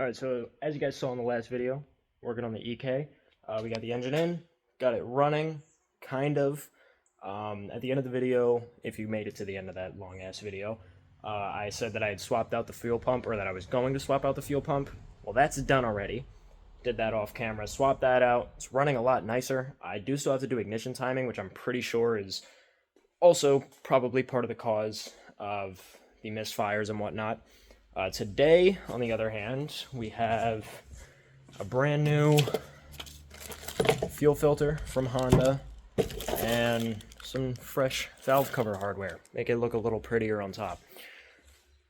Alright, so as you guys saw in the last video, working on the EK, we got the engine in, got it running, kind of. At the end of the video, if you made it to the end of that long-ass video, I said that I had swapped out the fuel pump, or that I was going to swap out the fuel pump. Well, that's done already. Did that off camera, swapped that out. It's running a lot nicer. I do still have to do ignition timing, which I'm pretty sure is also probably part of the cause of the misfires and whatnot. Today, on the other hand, we have a brand new fuel filter from Honda and some fresh valve cover hardware. Make it look a little prettier on top.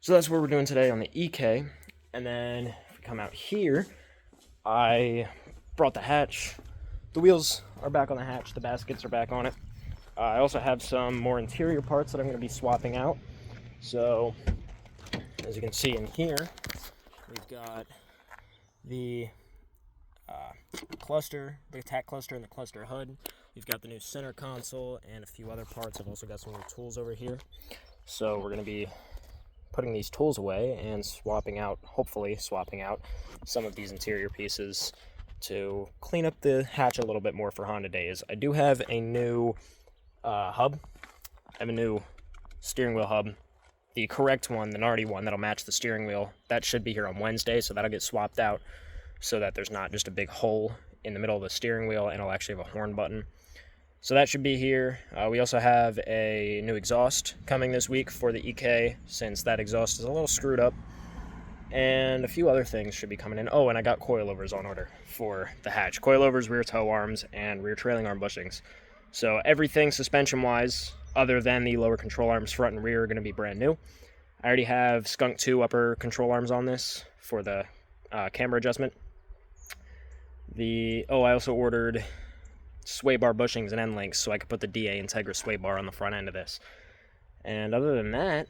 So that's what we're doing today on the EK. And then if we come out here, I brought the hatch. The wheels are back on the hatch. The baskets are back on it. I also have some more interior parts that I'm going to be swapping out. So, as you can see in here, we've got the cluster, the attack cluster, and the cluster HUD. We've got the new center console and a few other parts. I've also got some new tools over here. So we're going to be putting these tools away and swapping out, hopefully swapping out some of these interior pieces to clean up the hatch a little bit more for Honda days. I do have a new hub. I have a new steering wheel hub. The correct one, the Nardi one, that'll match the steering wheel. That should be here on Wednesday, so that'll get swapped out so that there's not just a big hole in the middle of the steering wheel, and it'll actually have a horn button. So that should be here. We also have a new exhaust coming this week for the EK, since that exhaust is a little screwed up. And a few other things should be coming in. Oh, and I got coilovers on order for the hatch. Coilovers, rear tow arms, and rear trailing arm bushings. So everything suspension-wise, other than the lower control arms front and rear, are going to be brand new. I already have Skunk 2 upper control arms on this for the camber adjustment. I also ordered sway bar bushings and end links so I could put the DA Integra sway bar on the front end of this. And other than that,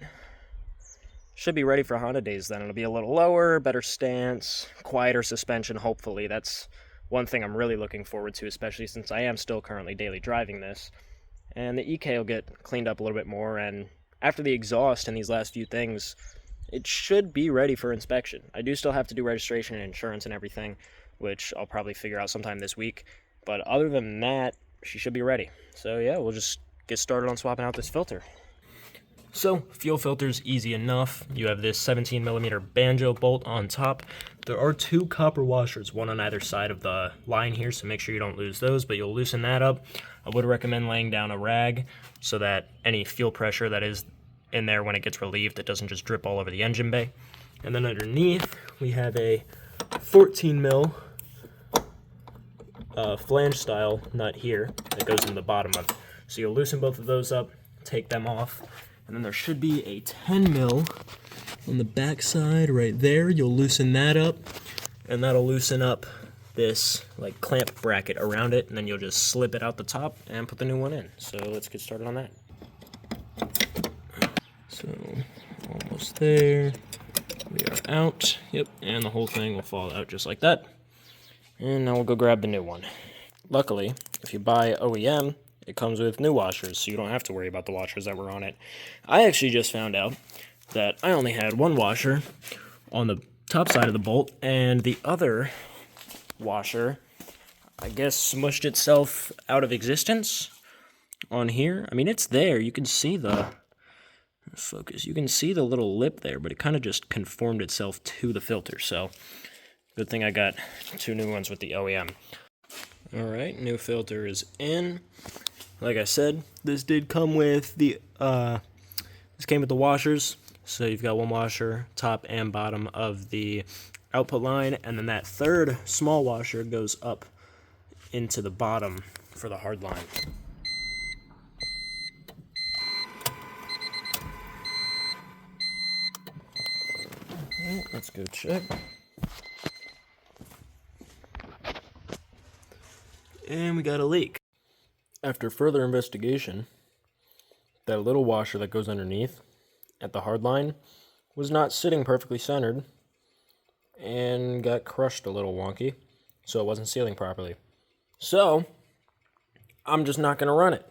should be ready for Honda days then. It'll be a little lower, better stance, quieter suspension, hopefully. That's one thing I'm really looking forward to, especially since I am still currently daily driving this. And the EK will get cleaned up a little bit more, and after the exhaust and these last few things, it should be ready for inspection. I do still have to do registration and insurance and everything, which I'll probably figure out sometime this week. But other than that, she should be ready. So yeah, we'll just get started on swapping out this filter. So, fuel filter's easy enough. You have this 17mm banjo bolt on top. There are 2 copper washers, one on either side of the line here, so make sure you don't lose those, but you'll loosen that up. I would recommend laying down a rag so that any fuel pressure that is in there when it gets relieved, it doesn't just drip all over the engine bay. And then underneath, we have a 14mm flange style nut here that goes in the bottom of it. So you'll loosen both of those up, take them off, and then there should be a 10mm on the back side right there. You'll loosen that up, and that'll loosen up this like clamp bracket around it, and then you'll just slip it out the top and put the new one in. So let's get started on that. So almost there. We are out. Yep, and the whole thing will fall out just like that. And now we'll go grab the new one. Luckily, if you buy OEM, it comes with new washers, so you don't have to worry about the washers that were on it. I actually just found out that I only had one washer on the top side of the bolt, and the other washer, I guess, smushed itself out of existence on here. I mean, it's there. You can see the focus. You can see the little lip there, but it kind of just conformed itself to the filter. So, good thing I got 2 new ones with the OEM. All right, new filter is in. Like I said, this did come with the this came with the washers. So you've got one washer, top and bottom of the output line, and then that third small washer goes up into the bottom for the hard line. All right, let's go check. And we got a leak. After further investigation, that little washer that goes underneath at the hard line was not sitting perfectly centered and got crushed a little wonky, so it wasn't sealing properly. So, I'm just not going to run it.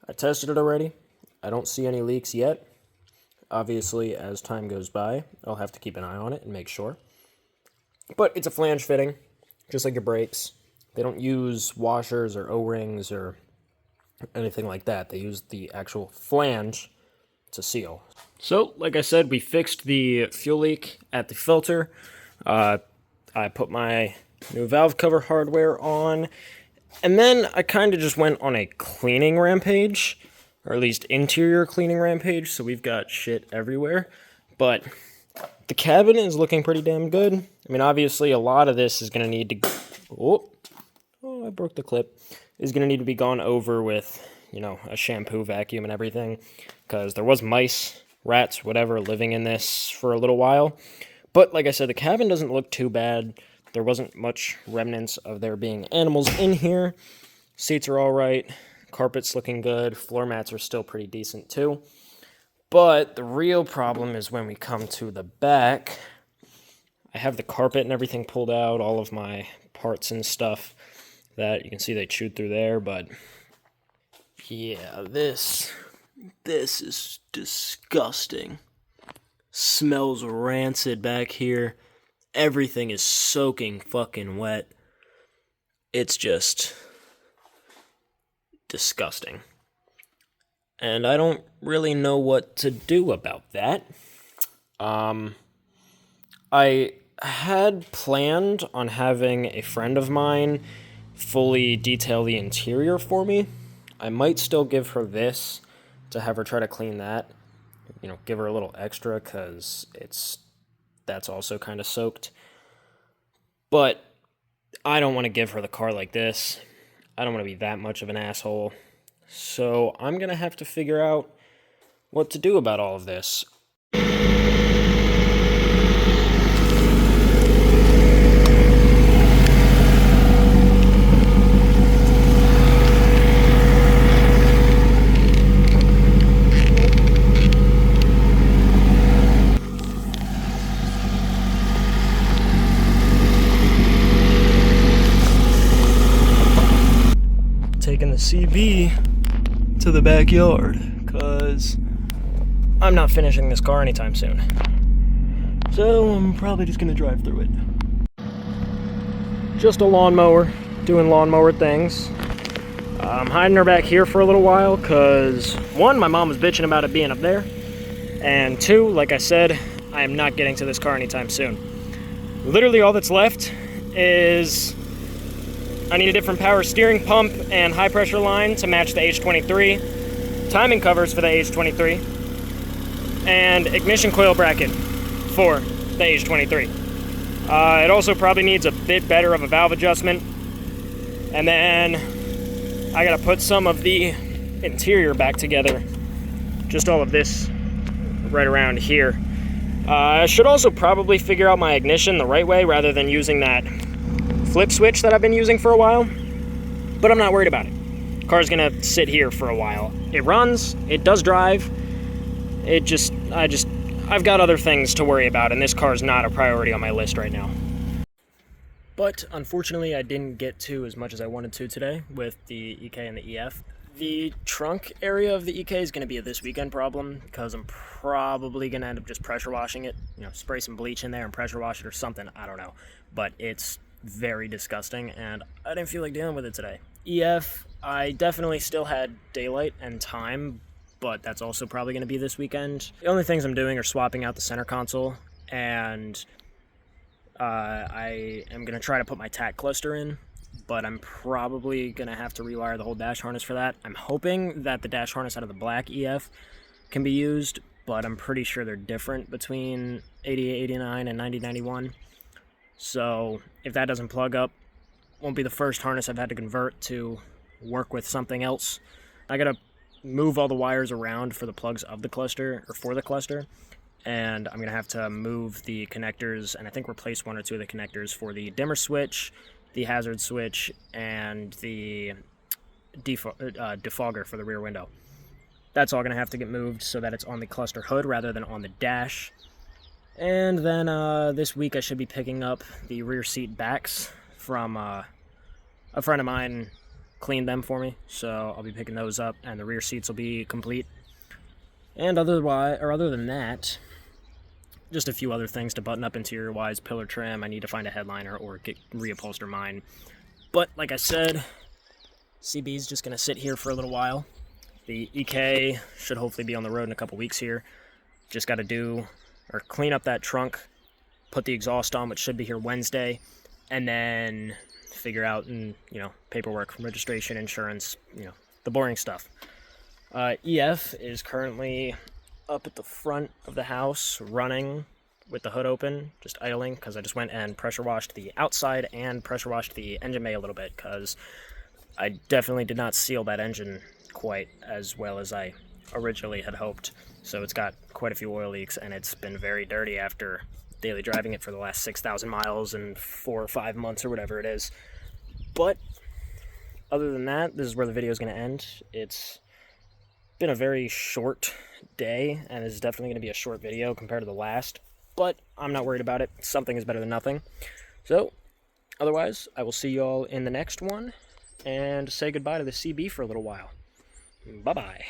I tested it already. I don't see any leaks yet. Obviously, as time goes by, I'll have to keep an eye on it and make sure. But it's a flange fitting, just like your brakes. They don't use washers or O-rings or anything like that. They use the actual flange to seal. So, like I said, we fixed the fuel leak at the filter. I put my new valve cover hardware on, and then I kind of just went on a cleaning rampage, or at least interior cleaning rampage, so we've got shit everywhere. But the cabin is looking pretty damn good. I mean, obviously, a lot of this is going to need to... Oh, I broke the clip. Is going to need to be gone over with, you know, a shampoo vacuum and everything, because there was mice, rats, whatever, living in this for a little while. But like I said, the cabin doesn't look too bad. There wasn't much remnants of there being animals in here. Seats are all right. Carpet's looking good. Floor mats are still pretty decent too. But the real problem is when we come to the back. I have the carpet and everything pulled out, all of my parts and stuff that you can see they chewed through there, but yeah, this is disgusting. Smells rancid back here. Everything is soaking fucking wet. It's just disgusting. And I don't really know what to do about that. I had planned on having a friend of mine fully detail the interior for me. I might still give her this to have her try to clean that. You know, give her a little extra because that's also kind of soaked. But I don't want to give her the car like this. I don't want to be that much of an asshole. So I'm going to have to figure out what to do about all of this. Taking the CB to the backyard, because I'm not finishing this car anytime soon. So I'm probably just gonna drive through it. Just a lawnmower, doing lawnmower things. I'm hiding her back here for a little while, because one, my mom was bitching about it being up there, and two, like I said, I am not getting to this car anytime soon. Literally all that's left is I need a different power steering pump and high pressure line to match the H23, timing covers for the H23, and ignition coil bracket for the H23. It also probably needs a bit better of a valve adjustment, and then I gotta put some of the interior back together, just all of this right around here. I should also probably figure out my ignition the right way rather than using that flip switch that I've been using for a while, but I'm not worried about it. Car's gonna sit here for a while. It runs, it does drive, I've got other things to worry about, and this car's not a priority on my list right now. But unfortunately, I didn't get to as much as I wanted to today with the EK and the EF. The trunk area of the EK is gonna be a this weekend problem, because I'm probably gonna end up just pressure washing it, you know, spray some bleach in there and pressure wash it or something, I don't know. But it's very disgusting, and I didn't feel like dealing with it today. EF, I definitely still had daylight and time, but that's also probably going to be this weekend. The only things I'm doing are swapping out the center console, and I am going to try to put my TAC cluster in, but I'm probably going to have to rewire the whole dash harness for that. I'm hoping that the dash harness out of the black EF can be used, but I'm pretty sure they're different between 8889 and 9091. So if that doesn't plug up, won't be the first harness I've had to convert to work with something else. I gotta move all the wires around for the plugs of the cluster, or for the cluster, and I'm gonna have to move the connectors, and I think replace one or two of the connectors for the dimmer switch, the hazard switch, and the defogger for the rear window. That's all gonna have to get moved so that it's on the cluster hood rather than on the dash. And then this week I should be picking up the rear seat backs from a friend of mine cleaned them for me, so I'll be picking those up, and the rear seats will be complete. And other than that, just a few other things to button up interior-wise, pillar trim. I need to find a headliner or reupholster mine. But like I said, CB is just going to sit here for a little while. The EK should hopefully be on the road in a couple weeks here. Just got to clean up that trunk, put the exhaust on, which should be here Wednesday, and then figure out, paperwork, registration, insurance, the boring stuff. EF is currently up at the front of the house, running with the hood open, just idling, because I just went and pressure washed the outside and pressure washed the engine bay a little bit, because I definitely did not seal that engine quite as well as I originally had hoped. So it's got quite a few oil leaks, and it's been very dirty after daily driving it for the last 6,000 miles and 4 or 5 months or whatever it is. But other than that, this is where the video is going to end. It's been a very short day, and this is definitely going to be a short video compared to the last, but I'm not worried about it. Something is better than nothing. So otherwise, I will see you all in the next one, and say goodbye to the CB for a little while. Bye-bye.